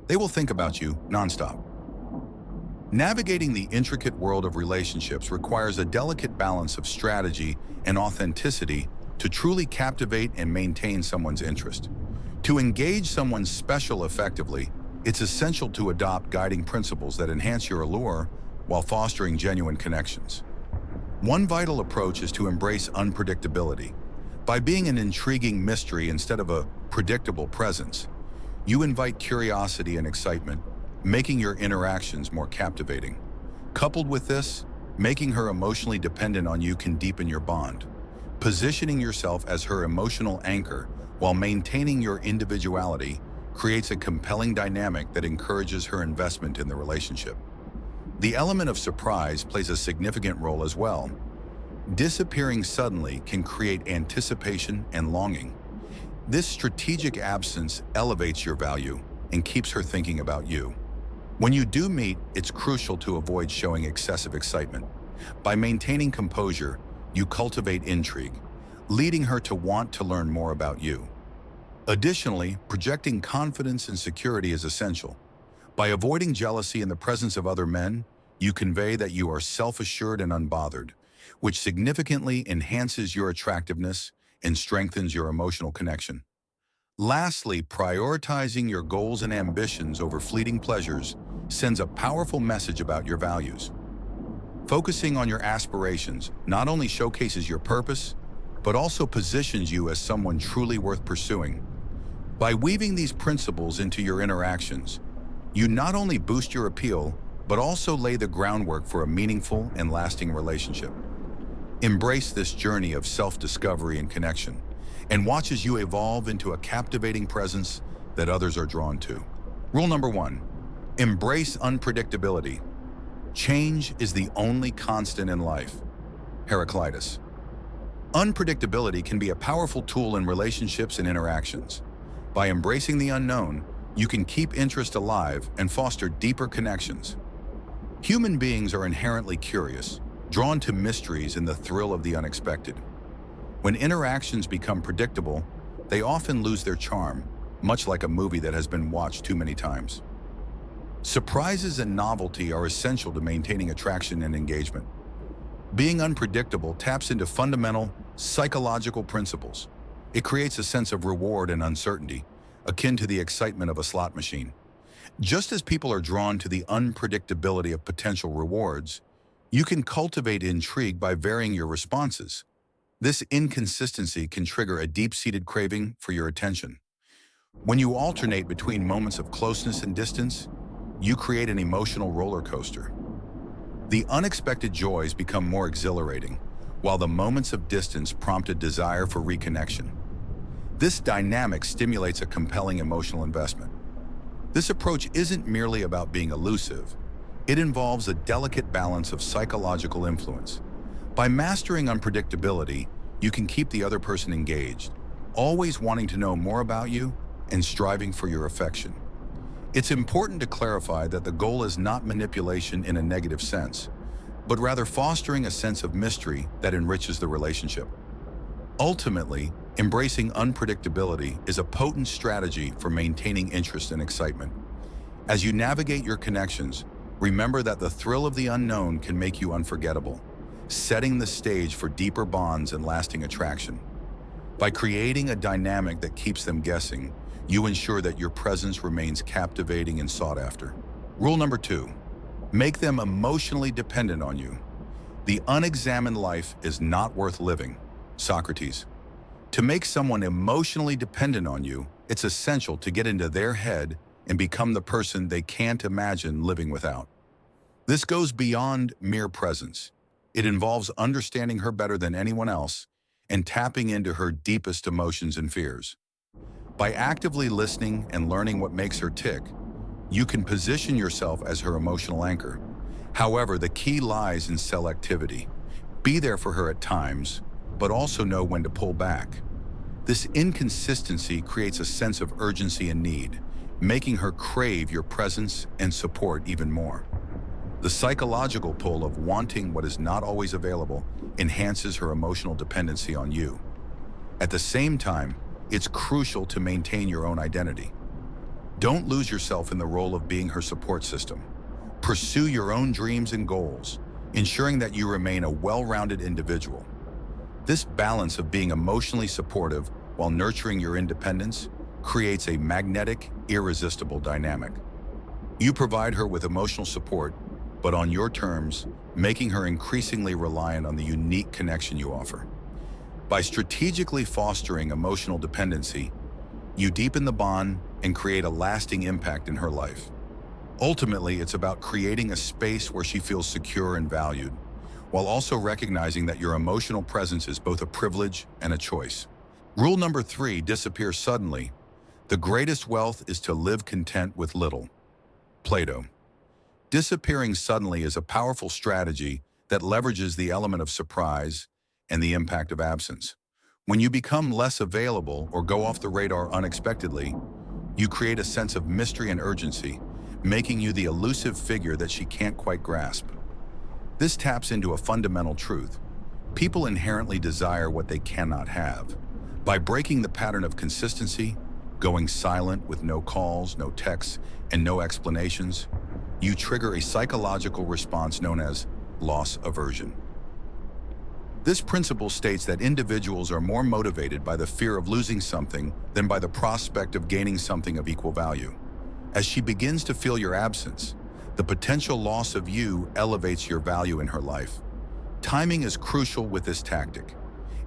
They will think about you nonstop. Navigating the intricate world of relationships requires a delicate balance of strategy and authenticity to truly captivate and maintain someone's interest. To engage someone special effectively, it's essential to adopt guiding principles that enhance your allure while fostering genuine connections. One vital approach is to embrace unpredictability. By being an intriguing mystery instead of a predictable presence, you invite curiosity and excitement, making your interactions more captivating. Coupled with this, making her emotionally dependent on you can deepen your bond. Positioning yourself as her emotional anchor while maintaining your individuality creates a compelling dynamic that encourages her investment in the relationship. The element of surprise plays a significant role as well. Disappearing suddenly can create anticipation and longing. This strategic absence elevates your value and keeps her thinking about you. When you do meet, it's crucial to avoid showing excessive excitement. By maintaining composure, you cultivate intrigue, leading her to want to learn more about you. Additionally, projecting confidence and security is essential. By avoiding jealousy in the presence of other men, you convey that you are self-assured and unbothered, which significantly enhances your attractiveness and strengthens your emotional connection. Lastly, prioritizing your goals and ambitions over fleeting pleasures sends a powerful message about your values. Focusing on your aspirations not only showcases your purpose, but also positions you as someone truly worth pursuing. By weaving these principles into your interactions, you not only boost your appeal, but also lay the groundwork for a meaningful and lasting relationship. Embrace this journey of self-discovery and connection, and watch as you evolve into a captivating presence that others are drawn to. Rule number 1, embrace unpredictability. Change is the only constant in life. Heraclitus. Unpredictability can be a powerful tool in relationships and interactions. By embracing the unknown, you can keep interest alive and foster deeper connections. Human beings are inherently curious, drawn to mysteries and the thrill of the unexpected. When interactions become predictable, they often lose their charm, much like a movie that has been watched too many times. Surprises and novelty are essential to maintaining attraction and engagement. Being unpredictable taps into fundamental psychological principles. It creates a sense of reward and uncertainty, akin to the excitement of a slot machine. Just as people are drawn to the unpredictability of potential rewards, you can cultivate intrigue by varying your responses. This inconsistency can trigger a deep-seated craving for your attention. When you alternate between moments of closeness and distance, you create an emotional roller coaster. The unexpected joys become more exhilarating, while the moments of distance prompt a desire for reconnection. This dynamic stimulates a compelling emotional investment. This approach isn't merely about being elusive. It involves a delicate balance of psychological influence. By mastering unpredictability, you can keep the other person engaged, always wanting to know more about you and striving for your affection. It's important to clarify that the goal is not manipulation in a negative sense, but rather fostering a sense of mystery that enriches the relationship. Ultimately, embracing unpredictability is a potent strategy for maintaining interest and excitement. As you navigate your connections, remember that the thrill of the unknown can make you unforgettable, setting the stage for deeper bonds and lasting attraction. By creating a dynamic that keeps them guessing, you ensure that your presence remains captivating and sought after. Rule number 2, make them emotionally dependent on you. The unexamined life is not worth living. Socrates. To make someone emotionally dependent on you, it's essential to get into their head and become the person they can't imagine living without. This goes beyond mere presence. It involves understanding her better than anyone else and tapping into her deepest emotions and fears. By actively listening and learning what makes her tick, you can position yourself as her emotional anchor. However, the key lies in selectivity. Be there for her at times, but also know when to pull back. This inconsistency creates a sense of urgency and need, making her crave your presence and support even more. The psychological pull of wanting what is not always available enhances her emotional dependency on you. At the same time, it's crucial to maintain your own identity. Don't lose yourself in the role of being her support system. Pursue your own dreams and goals, ensuring that you remain a well-rounded individual. This balance of being emotionally supportive while nurturing your independence creates a magnetic, irresistible dynamic. You provide her with emotional support, but on your terms, making her increasingly reliant on the unique connection you offer. By strategically fostering emotional dependency, you deepen the bond and create a lasting impact in her life. Ultimately, it's about creating a space where she feels secure and valued, while also recognizing that your emotional presence is both a privilege and a choice. Rule number 3, disappear suddenly. The greatest wealth is to live content with little. Plato. Disappearing suddenly is a powerful strategy that leverages the element of surprise and the impact of absence. When you become less available or go off the radar unexpectedly, you create a sense of mystery and urgency, making you the elusive figure that she can't quite grasp. This taps into a fundamental truth. People inherently desire what they cannot have. By breaking the pattern of consistency, going silent with no calls, no texts, and no explanations, you trigger a psychological response known as loss aversion. This principle states that individuals are more motivated by the fear of losing something than by the prospect of gaining something of equal value. As she begins to feel your absence, the potential loss of you elevates your value in her life. Timing is crucial with this tactic.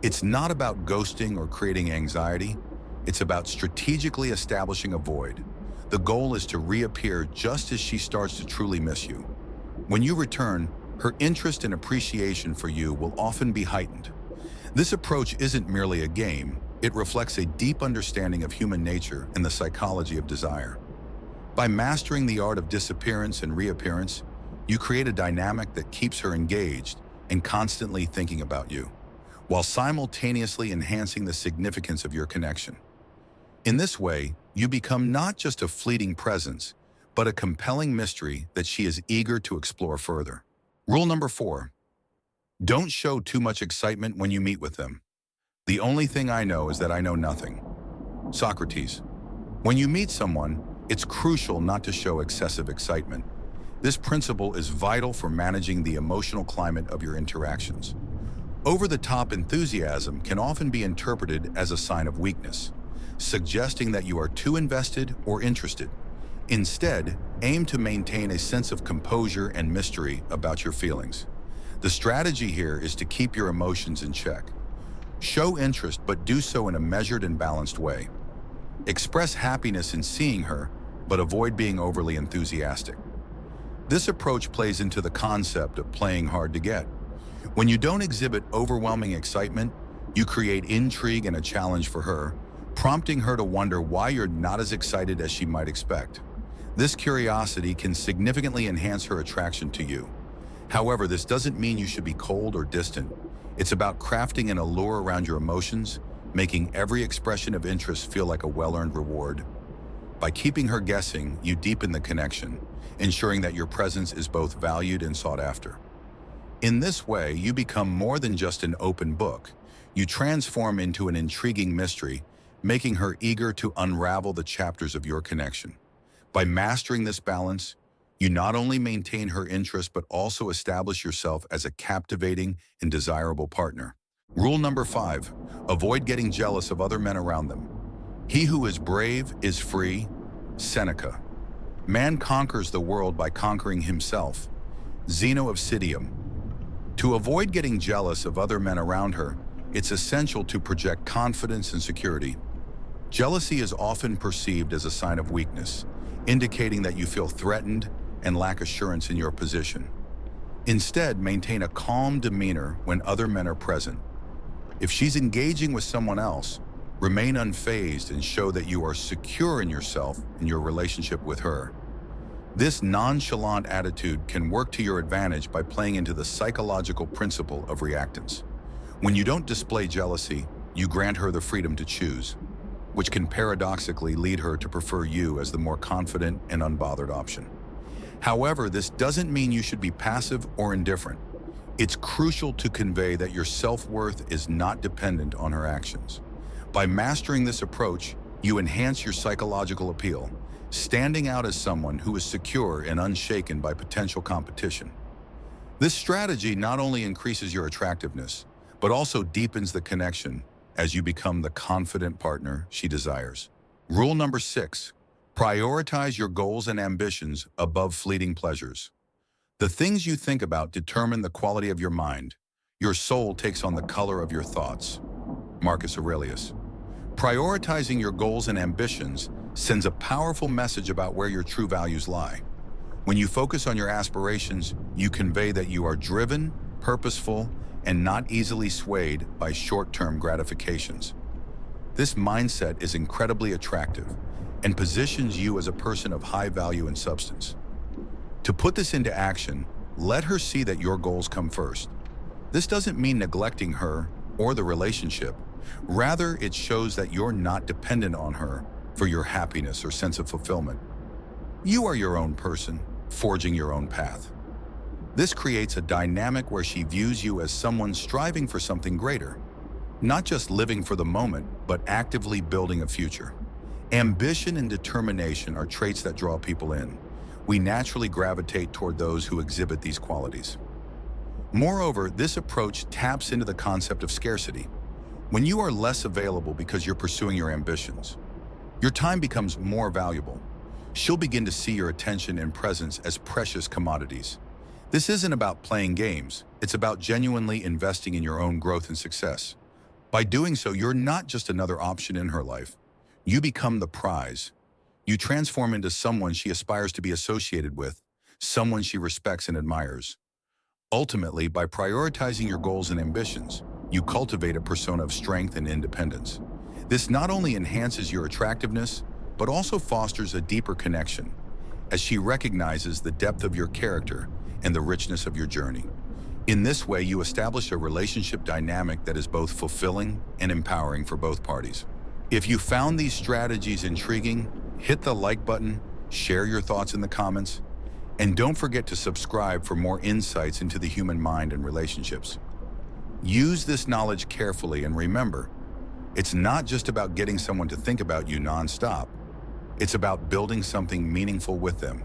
It's not about ghosting or creating anxiety. It's about strategically establishing a void. The goal is to reappear just as she starts to truly miss you. When you return, her interest and appreciation for you will often be heightened. This approach isn't merely a game, it reflects a deep understanding of human nature and the psychology of desire. By mastering the art of disappearance and reappearance, you create a dynamic that keeps her engaged and constantly thinking about you, while simultaneously enhancing the significance of your connection. In this way, you become not just a fleeting presence, but a compelling mystery that she is eager to explore further. Rule number 4. Don't show too much excitement when you meet with them. The only thing I know is that I know nothing. Socrates. When you meet someone, it's crucial not to show excessive excitement. This principle is vital for managing the emotional climate of your interactions. Over-the-top enthusiasm can often be interpreted as a sign of weakness, suggesting that you are too invested or interested. Instead, aim to maintain a sense of composure and mystery about your feelings. The strategy here is to keep your emotions in check. Show interest, but do so in a measured and balanced way. Express happiness in seeing her, but avoid being overly enthusiastic. This approach plays into the concept of playing hard to get. When you don't exhibit overwhelming excitement, you create intrigue and a challenge for her, prompting her to wonder why you're not as excited as she might expect. This curiosity can significantly enhance her attraction to you. However, this doesn't mean you should be cold or distant. It's about crafting an allure around your emotions, making every expression of interest feel like a well-earned reward. By keeping her guessing, you deepen the connection, ensuring that your presence is both valued and sought after. In this way, you become more than just an open book. You transform into an intriguing mystery, making her eager to unravel the chapters of your connection. By mastering this balance, you not only maintain her interest but also establish yourself as a captivating and desirable partner. Rule number 5, avoid getting jealous of other men around them. He who is brave is free. Seneca. Man conquers the world by conquering himself. Zeno of Citium. To avoid getting jealous of other men around her, it's essential to project confidence and security. Jealousy is often perceived as a sign of weakness, indicating that you feel threatened and lack assurance in your position. Instead, maintain a calm demeanor when other men are present. If she's engaging with someone else, remain unfazed and show that you are secure in yourself and your relationship with her. This nonchalant attitude can work to your advantage by playing into the psychological principle of reactance. When you don't display jealousy, you grant her the freedom to choose, which can paradoxically lead her to prefer you as the more confident and unbothered option. However, this doesn't mean you should be passive or indifferent. It's crucial to convey that your self-worth is not dependent on her actions. By mastering this approach, you enhance your psychological appeal, standing out as someone who is secure and unshaken by potential competition. This strategy not only increases your attractiveness, but also deepens the connection as you become the confident partner she desires. Rule number 6, prioritize your goals and ambitions above fleeting pleasures. The things you think about determine the quality of your mind. Your soul takes on the color of your thoughts. Marcus Aurelius. Prioritizing your goals and ambitions sends a powerful message about where your true values lie. When you focus on your aspirations, you convey that you are driven, purposeful, and not easily swayed by short-term gratifications. This mindset is incredibly attractive and positions you as a person of high value and substance. To put this into action, let her see that your goals come first. This doesn't mean neglecting her or the relationship. Rather, it shows that you're not dependent on her for your happiness or sense of fulfillment. You are your own person, forging your own path. This creates a dynamic where she views you as someone striving for something greater, not just living for the moment, but actively building a future. Ambition and determination are traits that draw people in. We naturally gravitate toward those who exhibit these qualities. Moreover, this approach taps into the concept of scarcity. When you are less available because you're pursuing your ambitions, your time becomes more valuable. She'll begin to see your attention and presence as precious commodities. This isn't about playing games. It's about genuinely investing in your own growth and success. By doing so, you're not just another option in her life. You become the prize. You transform into someone she aspires to be associated with, someone she respects and admires. Ultimately, by prioritizing your goals and ambitions, you cultivate a persona of strength and independence. This not only enhances your attractiveness, but also fosters a deeper connection, as she recognizes the depth of your character and the richness of your journey. In this way, you establish a relationship dynamic that is both fulfilling and empowering for both parties. If you found these strategies intriguing, hit the like button, share your thoughts in the comments, and don't forget to subscribe for more insights into the human mind and relationships. Use this knowledge carefully and remember, it's not just about getting someone to think about you nonstop. It's about building something meaningful with them.